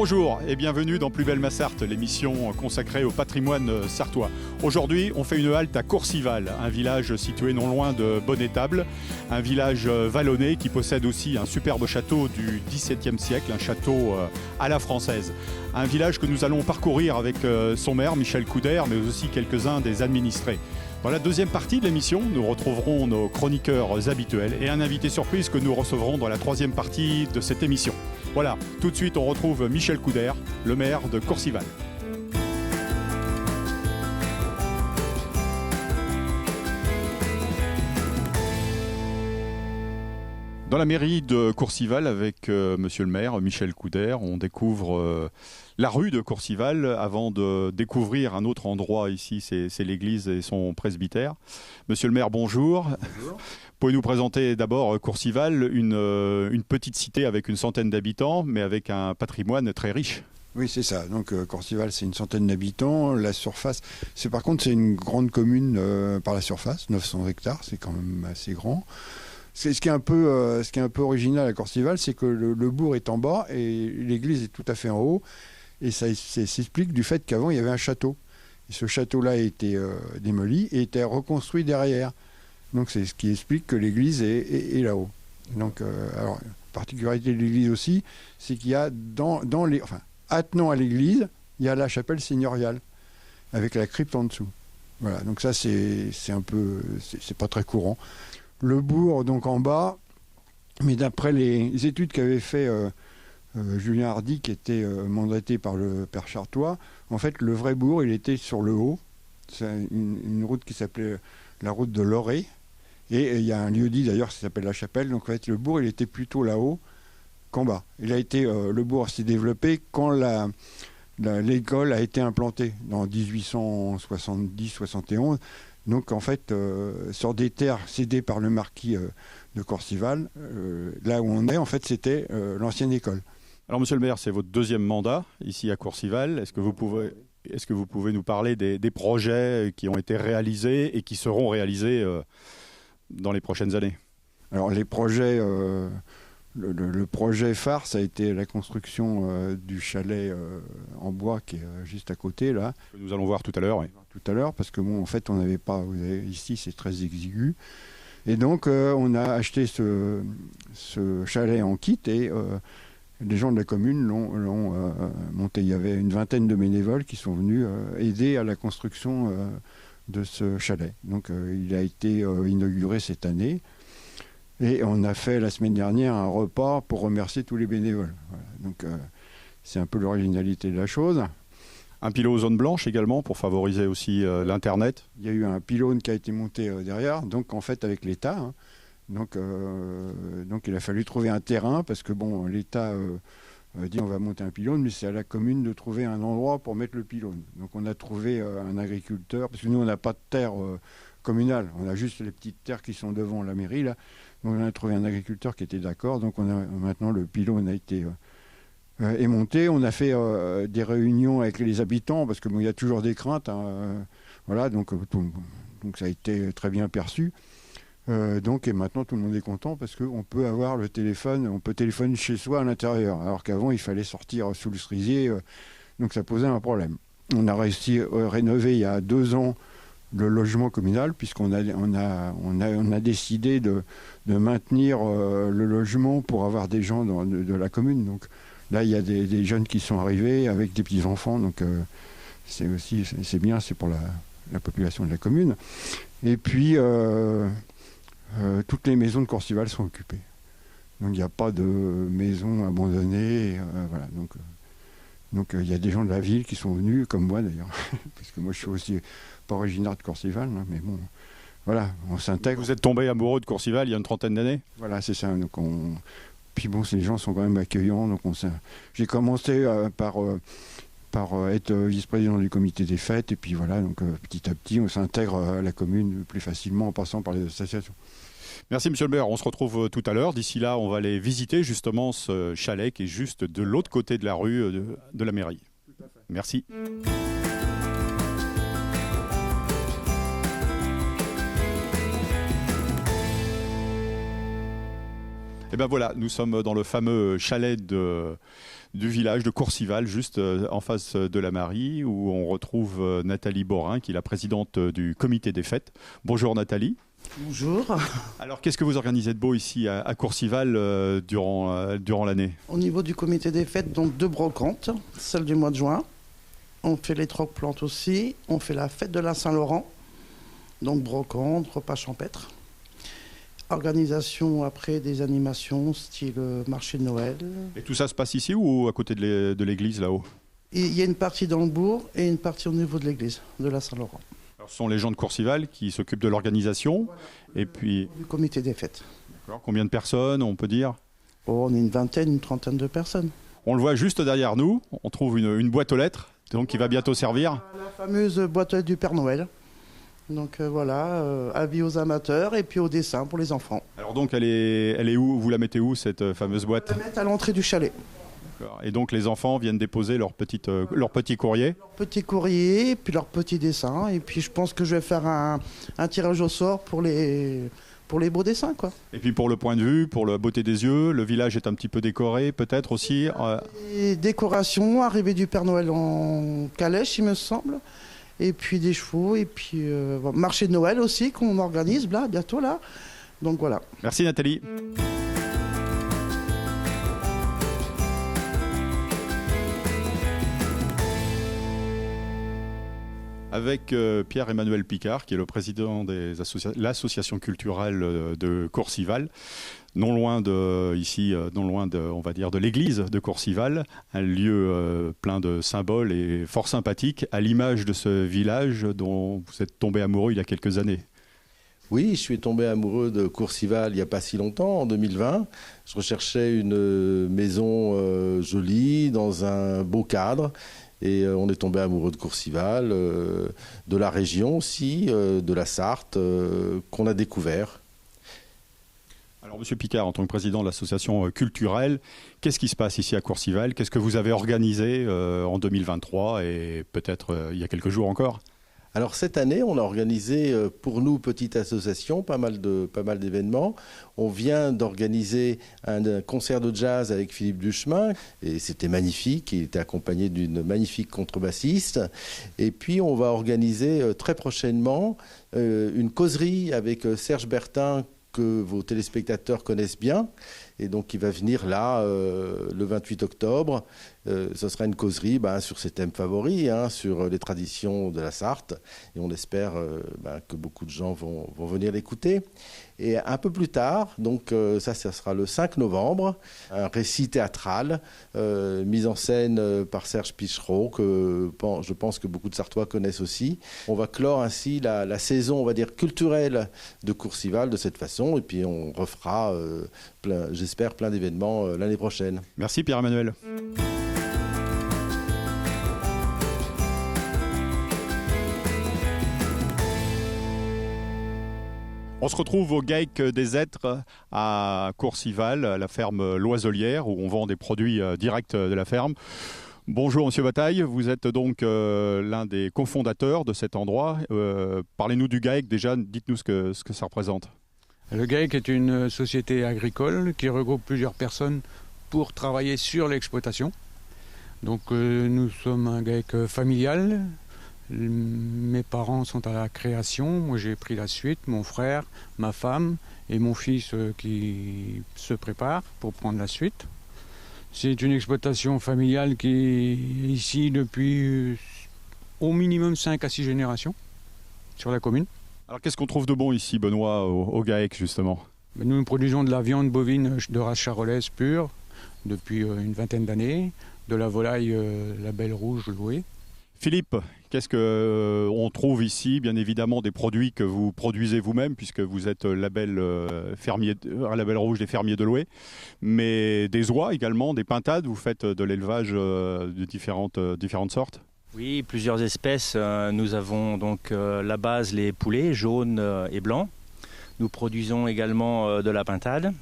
Bonjour et bienvenue dans Plus belle ma Sarthe, l'émission consacrée au patrimoine sartois. Aujourd'hui, on fait une halte à Courcival, un village situé non loin de Bonnétable, un village vallonné qui possède aussi un superbe château du XVIIe siècle, un château à la française. Un village que nous allons parcourir avec son maire, Michel Coudert, mais aussi quelques-uns des administrés. Dans la deuxième partie de l'émission, nous retrouverons nos chroniqueurs habituels et un invité surprise que nous recevrons dans la troisième partie de cette émission. Voilà, tout de suite on retrouve Michel Coudert, le maire de Courcival. Dans la mairie de Courcival, avec monsieur le maire, Michel Coudert, on découvre la rue de Courcival avant de découvrir un autre endroit ici, c'est l'église et son presbytère. Monsieur le maire, bonjour. Bonjour. Pouvez-vous nous présenter d'abord Courcival, une petite cité avec une centaine d'habitants, mais avec un patrimoine très riche? Oui, c'est ça. Donc Courcival, c'est une centaine d'habitants. La surface, par contre, c'est une grande commune par la surface, 900 hectares, c'est quand même assez grand. Ce qui est un peu original à Courcival, c'est que le bourg est en bas et l'église est tout à fait en haut. Et ça s'explique du fait qu'avant, il y avait un château. Et ce château-là a été démoli et était reconstruit derrière. Donc c'est ce qui explique que l'église est là-haut. Donc, alors, la particularité de l'église aussi, c'est qu'il y a attenant à l'église, il y a la chapelle seigneuriale, avec la crypte en dessous. Voilà, donc ça c'est pas très courant. Le bourg, donc en bas, mais d'après les études qu'avait fait Julien Hardy, qui était mandaté par le père Chartois, en fait, le vrai bourg, il était sur le haut. C'est une route qui s'appelait la route de Loré. Et il y a un lieu-dit, d'ailleurs, qui s'appelle la Chapelle. Donc, en fait, le bourg, il était plutôt là-haut qu'en bas. Le bourg s'est développé quand l'école a été implantée, dans 1870-71. Donc, en fait, sur des terres cédées par le marquis de Courcival, là où on est, en fait, c'était l'ancienne école. Alors, monsieur le maire, c'est votre deuxième mandat ici à Courcival. Est-ce que vous pouvez nous parler des projets qui ont été réalisés et qui seront réalisés dans les prochaines années? Alors, les projets, le projet phare, ça a été la construction du chalet en bois qui est juste à côté, là. Que nous allons voir tout à l'heure, oui. Tout à l'heure, parce que bon, en fait, on n'avait pas. Ici, c'est très exigu. Et donc, on a acheté ce chalet en kit et les gens de la commune l'ont monté. Il y avait une vingtaine de bénévoles qui sont venus aider à la construction de ce chalet. Donc, il a été inauguré cette année. Et on a fait la semaine dernière un repas pour remercier tous les bénévoles. Voilà. Donc, c'est un peu l'originalité de la chose. Un pylône zone blanche également pour favoriser aussi l'Internet. Il y a eu un pylône qui a été monté derrière, donc en fait avec l'État. Hein. Donc il a fallu trouver un terrain parce que bon, l'État dit on va monter un pylône, mais c'est à la commune de trouver un endroit pour mettre le pylône. Donc on a trouvé un agriculteur, parce que nous on n'a pas de terre communale, on a juste les petites terres qui sont devant la mairie là. Donc on a trouvé un agriculteur qui était d'accord, donc maintenant le pylône a été est monté. On a fait des réunions avec les habitants parce que bon, y a toujours des craintes. Hein, voilà, donc ça a été très bien perçu. Et maintenant tout le monde est content parce qu'on peut avoir le téléphone, on peut téléphoner chez soi à l'intérieur, alors qu'avant il fallait sortir sous le cerisier, donc ça posait un problème. On a réussi à rénover il y a 2 ans le logement communal puisqu'on a décidé de maintenir le logement pour avoir des gens de la commune. Donc là, il y a des jeunes qui sont arrivés avec des petits-enfants, donc c'est bien, c'est pour la population de la commune. Et puis, toutes les maisons de Courcival sont occupées. Donc il n'y a pas de maison abandonnée. Voilà. Donc il y a des gens de la ville qui sont venus, comme moi d'ailleurs, parce que moi je suis aussi pas originaire de Courcival, hein, mais bon, voilà, on s'intègre. Vous êtes tombé amoureux de Courcival il y a une trentaine d'années? Voilà, c'est ça. Donc puis bon, les gens sont quand même accueillants. Donc j'ai commencé par être vice-président du comité des fêtes. Et puis voilà, donc petit à petit, on s'intègre à la commune plus facilement en passant par les associations. Merci monsieur le maire, on se retrouve tout à l'heure. D'ici là, on va aller visiter justement ce chalet qui est juste de l'autre côté de la rue de la mairie. Tout à fait. Merci. Et bien voilà, nous sommes dans le fameux chalet de du village de Courcival, juste en face de la mairie, où on retrouve Nathalie Borin, qui est la présidente du comité des fêtes. Bonjour Nathalie. Bonjour. Alors qu'est-ce que vous organisez de beau ici à Courcival durant l'année? Au niveau du comité des fêtes, donc 2 brocantes, celle du mois de juin. On fait les trocs-plantes aussi. On fait la fête de la Saint-Laurent, donc brocante, repas champêtre. Organisation après des animations style marché de Noël. Et tout ça se passe ici ou à côté de l'église là-haut? Il y a une partie dans le bourg et une partie au niveau de l'église de la Saint-Laurent. Alors, ce sont les gens de Courcival qui s'occupent de l'organisation. Voilà. Et puis, Du comité des fêtes. combien de personnes on peut dire? Oh, on est une vingtaine, une trentaine de personnes. On le voit juste derrière nous, on trouve une boîte aux lettres, donc qui va bientôt servir. La fameuse boîte aux lettres du Père Noël. Donc avis aux amateurs et puis au dessin pour les enfants. Alors donc elle est où? Vous la mettez où cette fameuse boîte? On va la mettre à l'entrée du chalet. Et donc les enfants viennent déposer leur petit courrier. Leur petit courrier, puis leur petit dessin. Et puis je pense que je vais faire un tirage au sort pour les beaux dessins, quoi. Et puis pour le point de vue, pour la beauté des yeux, le village est un petit peu décoré peut-être aussi. Et décoration, arrivée du Père Noël en calèche, il me semble. Et puis des chevaux, et puis marché de Noël aussi qu'on organise là, bientôt là. Donc voilà. Merci Nathalie. Avec Pierre-Emmanuel Picard, qui est le président de l'association culturelle de Courcival, non loin on va dire, de l'église de Courcival, un lieu plein de symboles et fort sympathique, à l'image de ce village dont vous êtes tombé amoureux il y a quelques années. Oui, je suis tombé amoureux de Courcival il n'y a pas si longtemps, en 2020. Je recherchais une maison jolie, dans un beau cadre. Et on est tombé amoureux de Courcival, de la région aussi, de la Sarthe, qu'on a découvert. Alors, Monsieur Picard, en tant que président de l'association culturelle, qu'est-ce qui se passe ici à Courcival? Qu'est-ce que vous avez organisé en 2023 et peut-être il y a quelques jours encore? Alors cette année, on a organisé pour nous, petite association, pas mal d'événements. On vient d'organiser un concert de jazz avec Philippe Duchemin et c'était magnifique. Il était accompagné d'une magnifique contrebassiste. Et puis on va organiser très prochainement une causerie avec Serge Bertin que vos téléspectateurs connaissent bien. Et donc il va venir là le 28 octobre. Ce sera une causerie sur ses thèmes favoris, sur les traditions de la Sarthe. Et on espère que beaucoup de gens vont venir l'écouter. Et un peu plus tard, donc ça sera le 5 novembre, un récit théâtral mis en scène par Serge Pichereau, que je pense que beaucoup de Sartois connaissent aussi. On va clore ainsi la saison, on va dire, culturelle de Courcival de cette façon. Et puis on refera, j'espère, plein d'événements l'année prochaine. Merci Pierre-Emmanuel. On se retrouve au GAEC des Êtres à Courcival, à la ferme Loiselière, où on vend des produits directs de la ferme. Bonjour Monsieur Bataille, vous êtes donc l'un des cofondateurs de cet endroit. Parlez-nous du GAEC déjà, dites-nous ce que ça représente. Le GAEC est une société agricole qui regroupe plusieurs personnes pour travailler sur l'exploitation. Donc nous sommes un GAEC familial. Mes parents sont à la création, moi j'ai pris la suite, mon frère, ma femme et mon fils qui se prépare pour prendre la suite. C'est une exploitation familiale qui est ici depuis au minimum 5 à 6 générations sur la commune. Alors qu'est-ce qu'on trouve de bon ici, Benoît, au GAEC justement? Nous produisons de la viande bovine de race charolaise pure depuis une vingtaine d'années, de la volaille label rouge louée. Philippe, qu'est-ce qu'on trouve ici? Bien évidemment des produits que vous produisez vous-même puisque vous êtes label rouge des fermiers de Loué, mais des oies également, des pintades, vous faites de l'élevage de différentes sortes? Oui, plusieurs espèces. Nous avons donc la base les poulets jaunes et blancs. Nous produisons également de la pintade,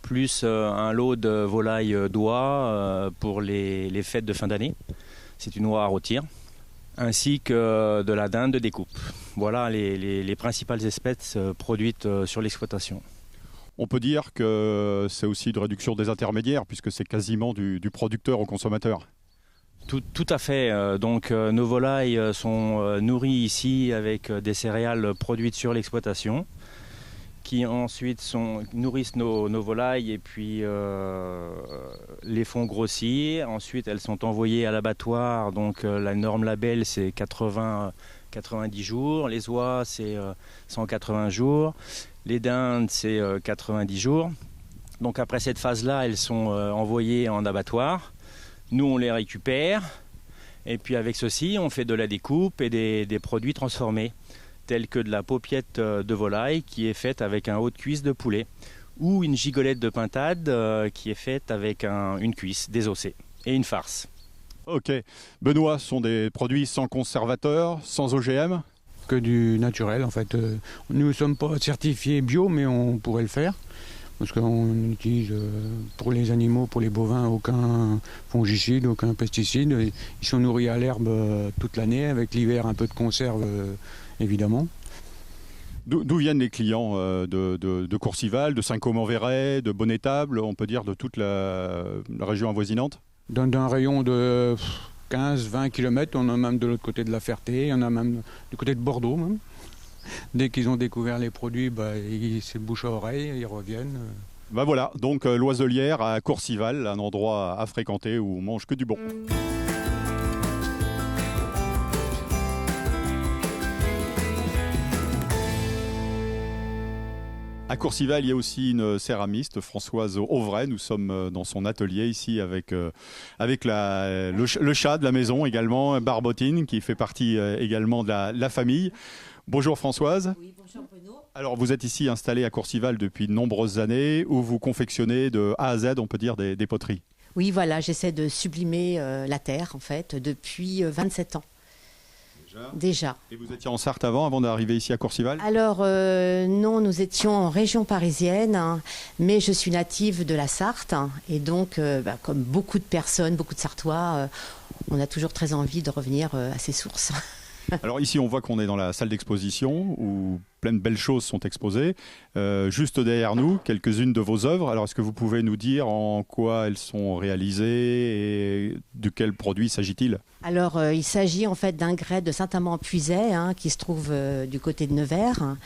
plus un lot de volailles d'oie pour les fêtes de fin d'année. C'est une oie à rôtir. Ainsi que de la dinde de découpe. Voilà les principales espèces produites sur l'exploitation. On peut dire que c'est aussi une réduction des intermédiaires puisque c'est quasiment du producteur au consommateur. Tout à fait. Donc nos volailles sont nourries ici avec des céréales produites sur l'exploitation, qui ensuite nourrissent nos volailles et puis les font grossir. Ensuite, elles sont envoyées à l'abattoir. Donc la norme label, c'est 90 jours. Les oies, c'est 180 jours. Les dindes, c'est 90 jours. Donc après cette phase-là, elles sont envoyées en abattoir. Nous, on les récupère. Et puis avec ceci, on fait de la découpe et des produits transformés, tels que de la paupiette de volaille qui est faite avec un haut de cuisse de poulet, ou une gigolette de pintade qui est faite avec une cuisse désossée et une farce. Ok. Benoît, ce sont des produits sans conservateur, sans OGM? Que du naturel en fait. Nous ne sommes pas certifiés bio, mais on pourrait le faire. Parce qu'on utilise pour les animaux, pour les bovins, aucun fongicide, aucun pesticide. Ils sont nourris à l'herbe toute l'année, avec l'hiver un peu de conserve évidemment. D'où viennent les clients de Courcival, de Saint-Côme-en-Véret, de Bonnétable, on peut dire de toute la région avoisinante? D'un rayon de 15-20 km, on a même de l'autre côté de la Ferté, on a même du côté de Bordeaux même. Dès qu'ils ont découvert les produits, c'est bouche à oreille, ils reviennent. Voilà, donc l'Oiselière à Courcival, un endroit à fréquenter où on mange que du bon. À Courcival, il y a aussi une céramiste, Françoise Auvray. Nous sommes dans son atelier ici avec le chat de la maison également, Barbotine, qui fait partie également de la famille. Bonjour Françoise. Oui, bonjour Bruno. Alors vous êtes ici installée à Courcival depuis de nombreuses années où vous confectionnez de A à Z, on peut dire, des poteries. Oui, voilà, j'essaie de sublimer la terre en fait depuis 27 ans. Déjà. Et vous étiez en Sarthe avant d'arriver ici à Courcival? Alors non, nous étions en région parisienne, hein, mais je suis native de la Sarthe et donc comme beaucoup de personnes, beaucoup de Sartois, on a toujours très envie de revenir à ses sources. Alors ici, on voit qu'on est dans la salle d'exposition où plein de belles choses sont exposées. Juste derrière nous, quelques-unes de vos œuvres. Alors, est-ce que vous pouvez nous dire en quoi elles sont réalisées et de quel produit s'agit-il? Alors, il s'agit en fait d'un grès de Saint-Amand-en-Puisaye qui se trouve du côté de Nevers.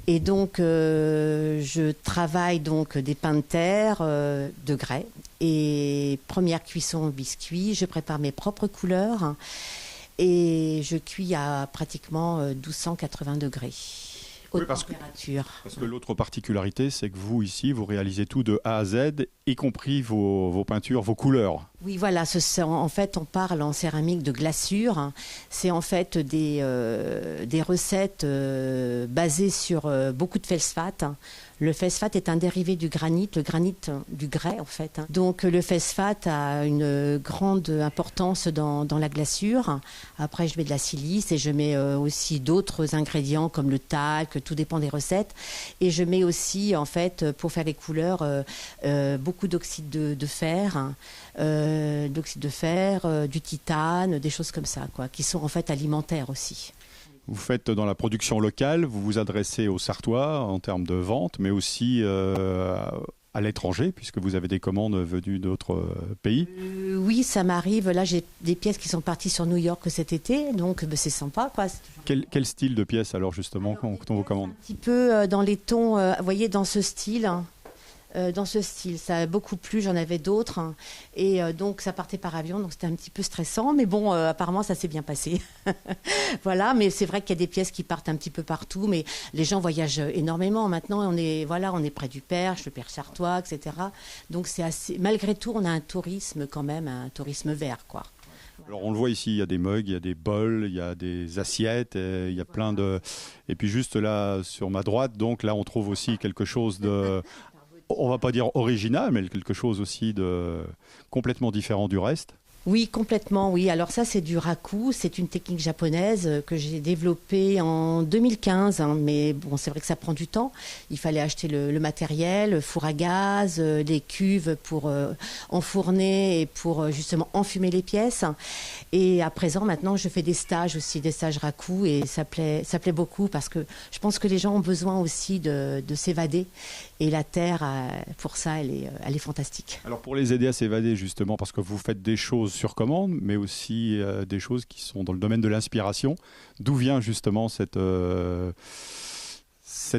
Et donc, je travaille donc des pains de terre de grès. Et première cuisson au biscuit, je prépare mes propres couleurs. Et je cuis à pratiquement 1280 degrés, haute température. Parce que l'autre particularité, c'est que vous, ici, vous réalisez tout de A à Z, y compris vos peintures, vos couleurs. Oui, voilà. En fait, on parle en céramique de glaçure. C'est en fait des recettes basées sur beaucoup de feldspath. Le feldspath est un dérivé du granit, le granit du grès en fait. Donc le feldspath a une grande importance dans la glaçure. Après je mets de la silice et je mets aussi d'autres ingrédients comme le talc, tout dépend des recettes. Et je mets aussi en fait pour faire les couleurs beaucoup d'oxyde de fer, du titane, des choses comme ça quoi, qui sont en fait alimentaires aussi. Vous faites dans la production locale, vous vous adressez aux Sartois en termes de vente, mais aussi à l'étranger, puisque vous avez des commandes venues d'autres pays. Oui, ça m'arrive. Là, j'ai des pièces qui sont parties sur New York cet été, donc c'est sympa, quoi. Quel style de pièces, alors, justement, quand on vous commande? Un petit peu dans les tons, vous voyez, dans ce style. Ça a beaucoup plu, j'en avais d'autres. Et donc, ça partait par avion, donc c'était un petit peu stressant. Mais bon, apparemment, ça s'est bien passé. Voilà, mais c'est vrai qu'il y a des pièces qui partent un petit peu partout. Mais les gens voyagent énormément. Maintenant, on est près du Perche, le Perche sartois, etc. Donc, malgré tout, on a un tourisme quand même, un tourisme vert, quoi. Alors on le voit ici, il y a des mugs, il y a des bols, il y a des assiettes, il y a plein de... Et puis juste là, sur ma droite, donc là, on trouve aussi quelque chose de... On va pas dire original, mais quelque chose aussi de complètement différent du reste. Oui, complètement, oui. Alors ça, c'est du raku. C'est une technique japonaise que j'ai développée en 2015. Mais bon, c'est vrai que ça prend du temps. Il fallait acheter le matériel, le four à gaz, les cuves pour enfourner et pour justement enfumer les pièces. Et à présent, maintenant, je fais des stages aussi, des stages raku. Et ça plaît beaucoup parce que je pense que les gens ont besoin aussi de s'évader. Et la terre, pour ça, elle est fantastique. Alors pour les aider à s'évader justement, parce que vous faites des choses sur commande, mais aussi des choses qui sont dans le domaine de l'inspiration, d'où vient justement cette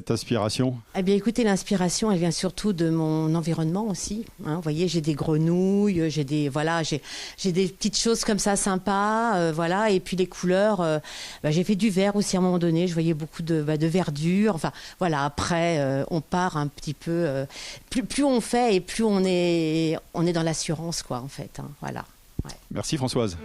inspiration? Eh bien, écoutez, l'inspiration, elle vient surtout de mon environnement aussi. Vous voyez, j'ai des grenouilles, j'ai des petites choses comme ça sympas, voilà. Et puis les couleurs, j'ai fait du vert aussi à un moment donné. Je voyais beaucoup de verdure. Enfin, voilà. Après, on part un petit peu. Plus on fait et plus on est dans l'assurance, quoi, en fait. Voilà. Ouais. Merci Françoise.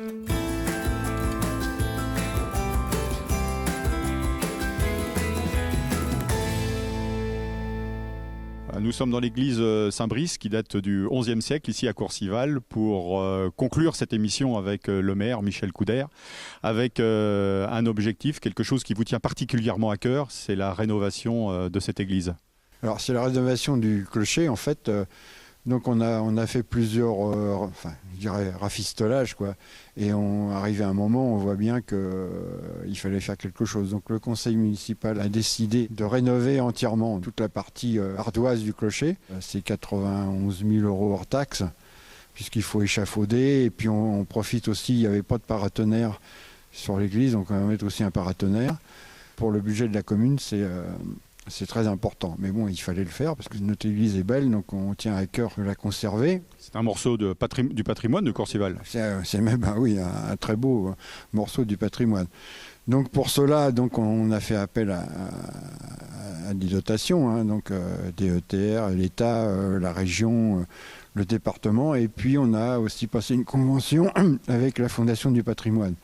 Nous sommes dans l'église Saint-Brice qui date du XIe siècle ici à Courcival pour conclure cette émission avec le maire Michel Couder avec un objectif, quelque chose qui vous tient particulièrement à cœur, c'est la rénovation de cette église. Alors c'est la rénovation du clocher en fait. Donc on a fait plusieurs, je dirais rafistolages quoi. Et arrivé à un moment, on voit bien qu'il fallait faire quelque chose. Donc le conseil municipal a décidé de rénover entièrement toute la partie ardoise du clocher. C'est 91 000 € hors taxe, puisqu'il faut échafauder. Et puis on profite aussi, il n'y avait pas de paratonnerre sur l'église, donc on va mettre aussi un paratonnerre. Pour le budget de la commune, c'est très important. Mais bon, il fallait le faire parce que notre église est belle, donc on tient à cœur de la conserver. C'est un morceau du patrimoine de Courcival. C'est même un très beau morceau du patrimoine. Donc pour cela, on a fait appel à des dotations, donc DETR, l'État, la région, le département. Et puis on a aussi passé une convention avec la Fondation du patrimoine.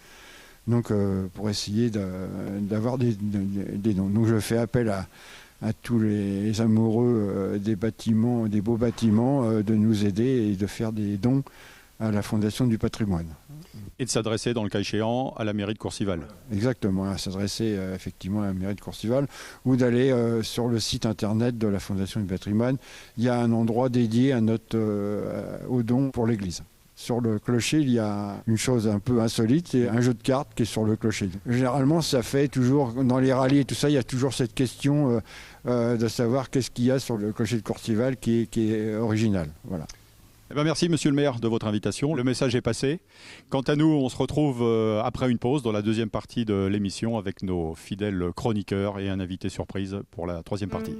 Donc pour essayer d'avoir des dons. Donc je fais appel à tous les amoureux des bâtiments, des beaux bâtiments, de nous aider et de faire des dons à la Fondation du patrimoine. Et de s'adresser, dans le cas échéant, à la mairie de Courcival. Exactement, à s'adresser effectivement à la mairie de Courcival ou d'aller sur le site internet de la Fondation du patrimoine. Il y a un endroit dédié aux dons pour l'église. Sur le clocher, il y a une chose un peu insolite, c'est un jeu de cartes qui est sur le clocher. Généralement, ça fait toujours, dans les rallyes et tout ça, il y a toujours cette question de savoir qu'est-ce qu'il y a sur le clocher de Courcival qui est original. Voilà. Eh bien, merci Monsieur le maire de votre invitation. Le message est passé. Quant à nous, on se retrouve après une pause dans la deuxième partie de l'émission avec nos fidèles chroniqueurs et un invité surprise pour la troisième partie.